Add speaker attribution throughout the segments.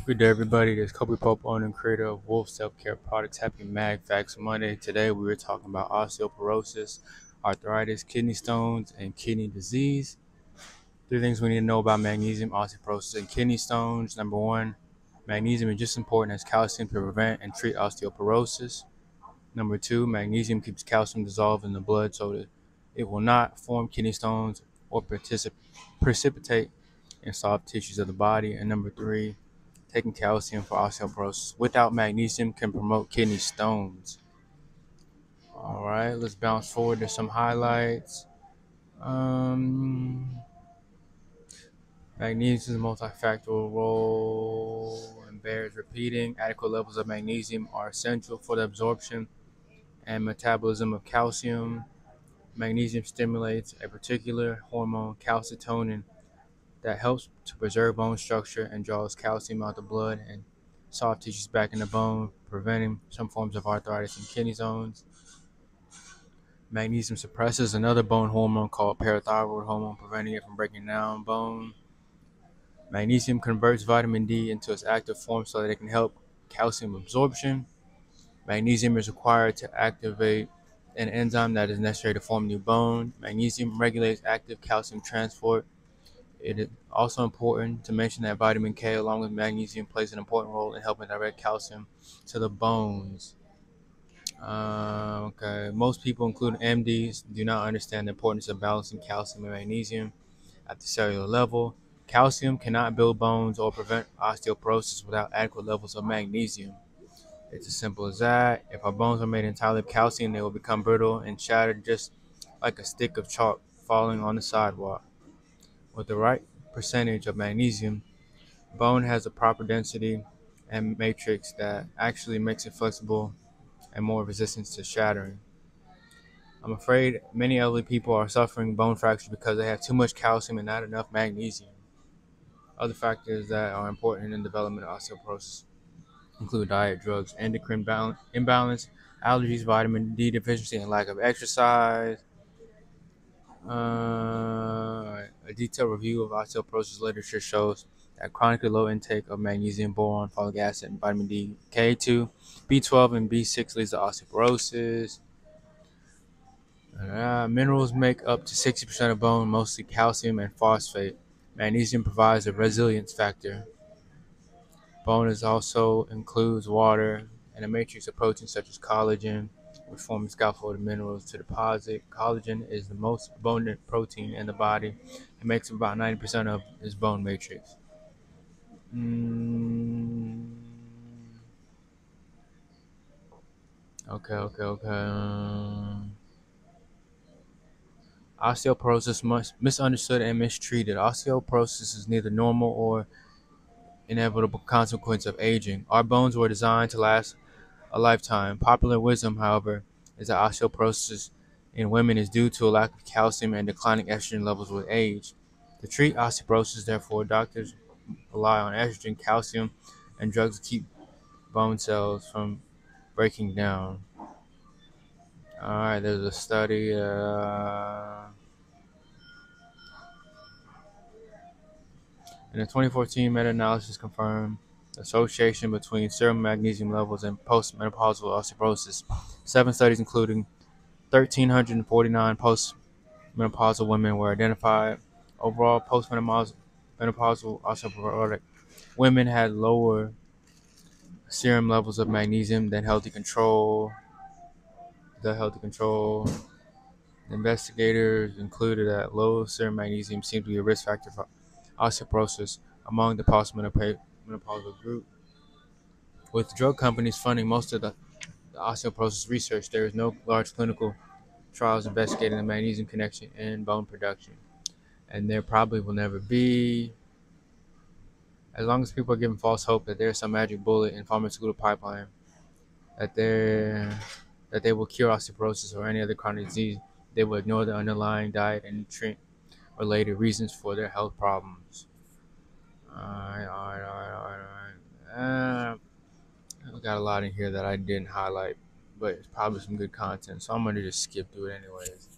Speaker 1: Good day, everybody. This is Kobe Pope, owner and creator of Wolf Self Care Products. Happy Mag Facts Monday. Today, we were talking about osteoporosis, arthritis, kidney stones, and kidney disease. Three things we need to know about magnesium, osteoporosis, and kidney stones. Number one, magnesium is just as important as calcium to prevent and treat osteoporosis. Number two, magnesium keeps calcium dissolved in the blood so that it will not form kidney stones or precipitate in soft tissues of the body. And number three, taking calcium for osteoporosis without magnesium can promote kidney stones. All right, let's bounce forward to some highlights. Um, Magnesium's multifactorial role and bears repeating. Adequate levels of magnesium are essential for the absorption and metabolism of calcium. Magnesium stimulates a particular hormone, calcitonin, that helps to preserve bone structure and draws calcium out of the blood and soft tissues back in the bone, preventing some forms of arthritis and kidney stones. Magnesium suppresses another bone hormone called parathyroid hormone, preventing it from breaking down bone. Magnesium converts vitamin D into its active form so that it can help calcium absorption. Magnesium is required to activate an enzyme that is necessary to form new bone. Magnesium regulates active calcium transport. It is also important to mention that vitamin K, along with magnesium, plays an important role in helping direct calcium to the bones. Okay, most people, including MDs, do not understand the importance of balancing calcium and magnesium at the cellular level. Calcium cannot build bones or prevent osteoporosis without adequate levels of magnesium. It's as simple as that. If our bones are made entirely of calcium, they will become brittle and shattered just like a stick of chalk falling on the sidewalk. With the right percentage of magnesium, bone has a proper density and matrix that actually makes it flexible and more resistant to shattering. I'm afraid many elderly people are suffering bone fractures because they have too much calcium and not enough magnesium. Other factors that are important in the development of osteoporosis include diet, drugs, endocrine imbalance, allergies, vitamin D deficiency, and lack of exercise. A detailed review of osteoporosis literature shows that chronically low intake of magnesium, boron, folic acid, and vitamin D, K2, B12, and B6 leads to osteoporosis. Minerals make up to 60% of bone, mostly calcium and phosphate. Magnesium provides a resilience factor. Bone is also includes water and a matrix of proteins such as collagen, which form scaffolding minerals to deposit. Collagen is the most abundant protein in the body. It makes up about 90% of its bone matrix. Mm, okay. Osteoporosis misunderstood and mistreated. Osteoporosis is neither normal or inevitable consequence of aging. Our bones were designed to last a lifetime. Popular wisdom, however, is that osteoporosis in women is due to a lack of calcium and declining estrogen levels with age. To treat osteoporosis, therefore, doctors rely on estrogen, calcium, and drugs to keep bone cells from breaking down. All right, there's a study. In a 2014 meta-analysis confirmed the association between serum magnesium levels and postmenopausal osteoporosis. 7 studies, including 1,349 postmenopausal women, were identified. Overall, postmenopausal osteoporotic women had lower serum levels of magnesium than healthy control. The investigators concluded that low serum magnesium seemed to be a risk factor for osteoporosis among the postmenopausal group. With drug companies funding most of the osteoporosis research, there is no large clinical trials investigating the magnesium connection in bone production. And there probably will never be. As long as people are given false hope that there's some magic bullet in pharmaceutical pipeline that they will cure osteoporosis or any other chronic disease, they will ignore the underlying diet and nutrient related reasons for their health problems. Alright. I got a lot in here that I didn't highlight, but it's probably some good content, so I'm gonna just skip through it anyways.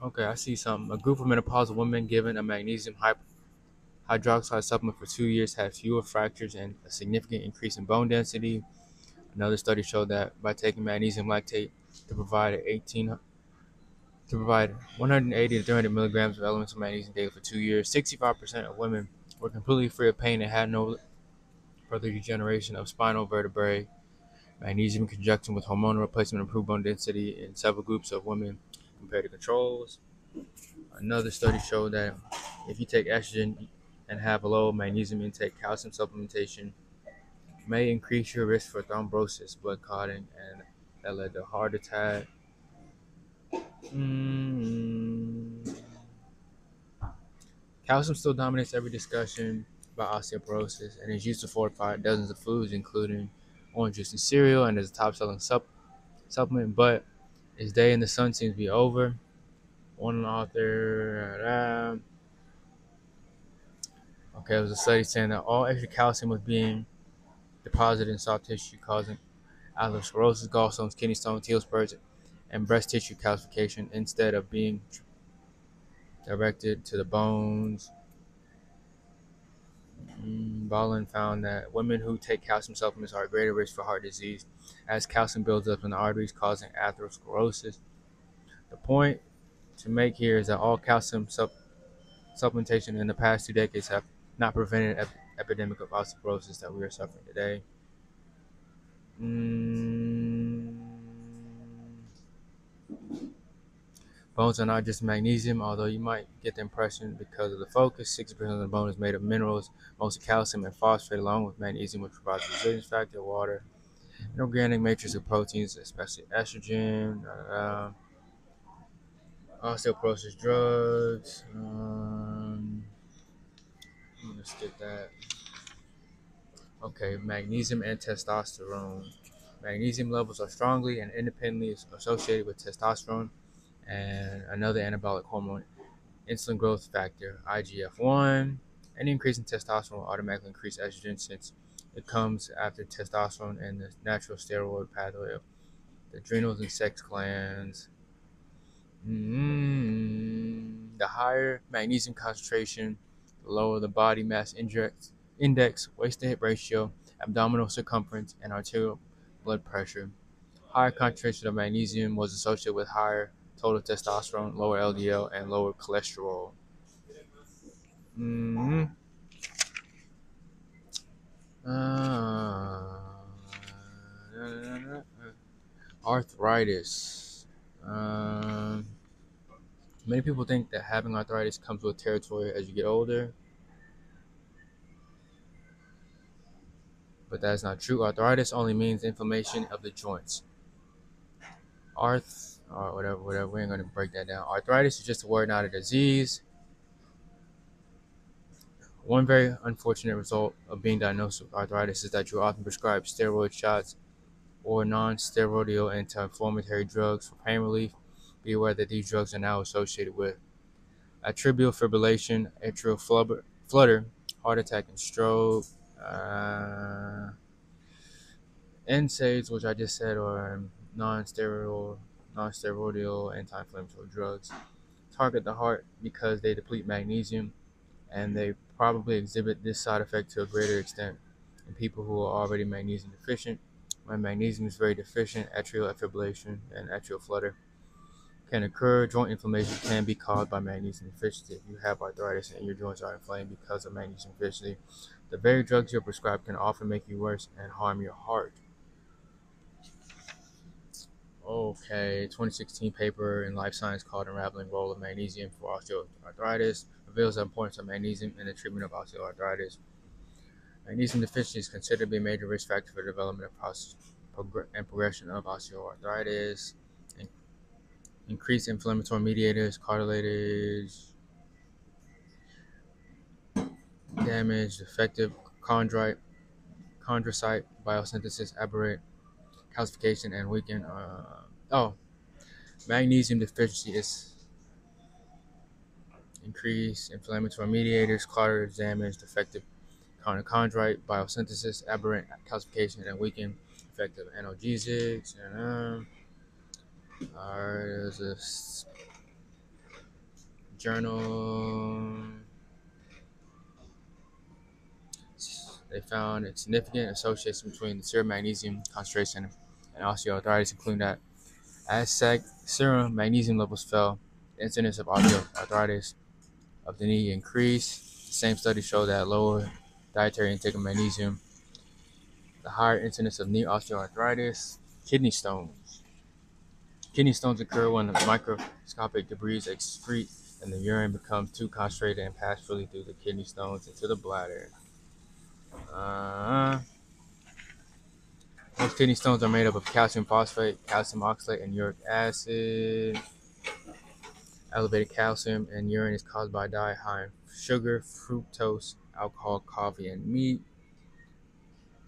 Speaker 1: Okay, I see something. A group of menopausal women given a magnesium hydroxide supplement for 2 years had fewer fractures and a significant increase in bone density. Another study showed that by taking magnesium lactate to provide 180 to 300 milligrams of elemental magnesium daily for 2 years, 65% of women were completely free of pain and had no further degeneration of spinal vertebrae. Magnesium in conjunction with hormonal replacement improved bone density in several groups of women compared to controls. Another study showed that if you take estrogen and have a low magnesium intake, calcium supplementation may increase your risk for thrombosis, blood clotting, and that led to heart attack. Mm. Calcium still dominates every discussion about osteoporosis and is used to fortify dozens of foods, including orange juice and cereal, and is a top-selling supplement. But its day in the sun seems to be over. One author, there was a study saying that all extra calcium was being deposited in soft tissue, causing atherosclerosis, gallstones, kidney stones, heel spurs, and breast tissue calcification instead of being directed to the bones. Bolin found that women who take calcium supplements are at greater risk for heart disease as calcium builds up in the arteries, causing atherosclerosis. The point to make here is that all calcium supplementation in the past 2 decades have not prevented an epidemic of osteoporosis that we are suffering today. Bones are not just magnesium, although you might get the impression because of the focus. 60% of the bone is made of minerals, mostly calcium and phosphate, along with magnesium, which provides a resilience factor, water, an organic matrix of proteins, especially estrogen, osteoporosis drugs. Let's get that. Okay, magnesium and testosterone. Magnesium levels are strongly and independently associated with testosterone and another anabolic hormone, insulin growth factor, IGF-1. Any increase in testosterone will automatically increase estrogen since it comes after testosterone and the natural steroid pathway of the adrenals and sex glands. The higher magnesium concentration, the lower the body mass index, waist to hip ratio, abdominal circumference, and arterial blood pressure. Higher concentration of magnesium was associated with higher total testosterone, lower LDL, and lower cholesterol. Mm-hmm. Uh, Arthritis. Many people think that having arthritis comes with territory as you get older, but that is not true. Arthritis only means inflammation of the joints. Or whatever. We ain't gonna break that down. Arthritis is just a word, not a disease. One very unfortunate result of being diagnosed with arthritis is that you're often prescribed steroid shots or non-steroidal anti-inflammatory drugs for pain relief. Be aware that these drugs are now associated with atrial fibrillation, atrial flutter, heart attack, and stroke. NSAIDs, which I just said, are non-steroidal anti-inflammatory drugs, target the heart because they deplete magnesium, and they probably exhibit this side effect to a greater extent in people who are already magnesium deficient. When magnesium is very deficient, atrial fibrillation and atrial flutter can occur. Joint inflammation can be caused by magnesium deficiency. If you have arthritis and your joints are inflamed because of magnesium deficiency, the very drugs you're prescribed can often make you worse and harm your heart. Okay, 2016 paper in Life Science called Unraveling Role of Magnesium for Osteoarthritis reveals the importance of magnesium in the treatment of osteoarthritis. Magnesium deficiency is considered to be a major risk factor for the development of and progression of osteoarthritis. Increased inflammatory mediators, cartilage damage, defective chondrocyte biosynthesis, aberrant calcification, and weakened. Magnesium deficiency is increased inflammatory mediators, cartilage damage, defective chondrocyte biosynthesis, aberrant calcification, and weakened effective analgesics. There's a journal. They found a significant association between the serum magnesium concentration and osteoarthritis, including that as serum magnesium levels fell, the incidence of osteoarthritis of the knee increased. The same study showed that lower dietary intake of magnesium, the higher incidence of knee osteoarthritis. Kidney stones. Kidney stones occur when microscopic debris excrete and the urine becomes too concentrated and pass freely through the kidney stones into the bladder. Most kidney stones are made up of calcium phosphate, calcium oxalate, and uric acid. Elevated calcium in urine is caused by a diet high in sugar, fructose, alcohol, coffee, and meat.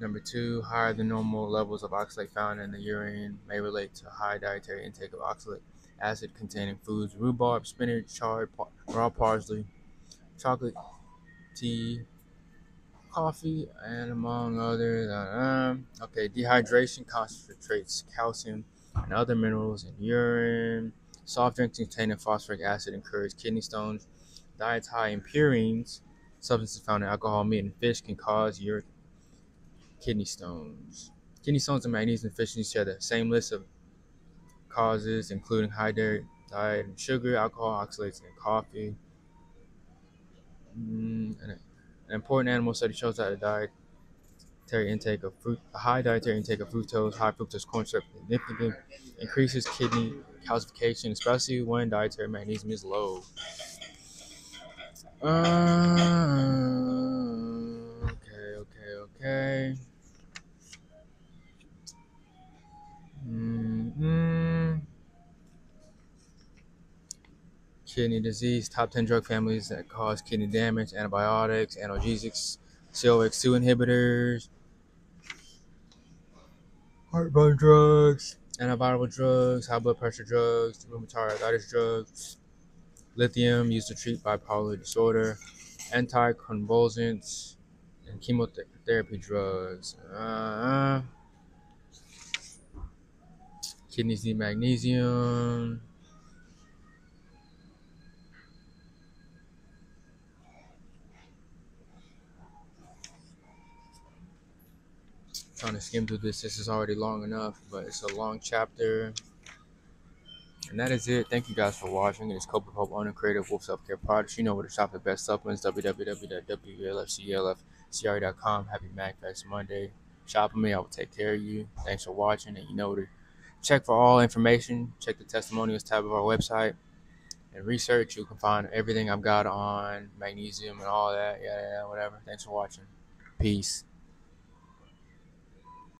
Speaker 1: Number 2, higher than normal levels of oxalate found in the urine may relate to high dietary intake of oxalic acid containing foods, rhubarb, spinach, chard, raw parsley, chocolate, tea, coffee, and among others. Dehydration concentrates calcium and other minerals in urine. Soft drinks containing phosphoric acid encourage kidney stones. Diets high in purines, substances found in alcohol, meat, and fish, can cause uric kidney stones. Kidney stones and magnesium deficiency share the same list of causes, including high diet and sugar, alcohol, oxalates, and coffee. An important animal study shows that a high dietary intake of fructose, high fructose corn syrup significantly increases kidney calcification, especially when dietary magnesium is low. Okay. Kidney disease, top 10 drug families that cause kidney damage: antibiotics, analgesics, COX2 inhibitors, heartburn drugs, antiviral drugs, high blood pressure drugs, rheumatoid arthritis drugs, lithium used to treat bipolar disorder, anticonvulsants, and chemotherapy drugs. Kidneys need magnesium. Trying to skim through this. This is already long enough, but it's a long chapter. And that is it. Thank you guys for watching. It's Cope with Hope, owner, creative Wolf Self Care Products. You know where to shop the best supplements. www.wlfclfcre.com. Happy MagFest Monday. Shop with me. I will take care of you. Thanks for watching. And you know to check for all information. Check the testimonials tab of our website. And research. You can find everything I've got on magnesium and all that. Yeah, whatever. Thanks for watching. Peace.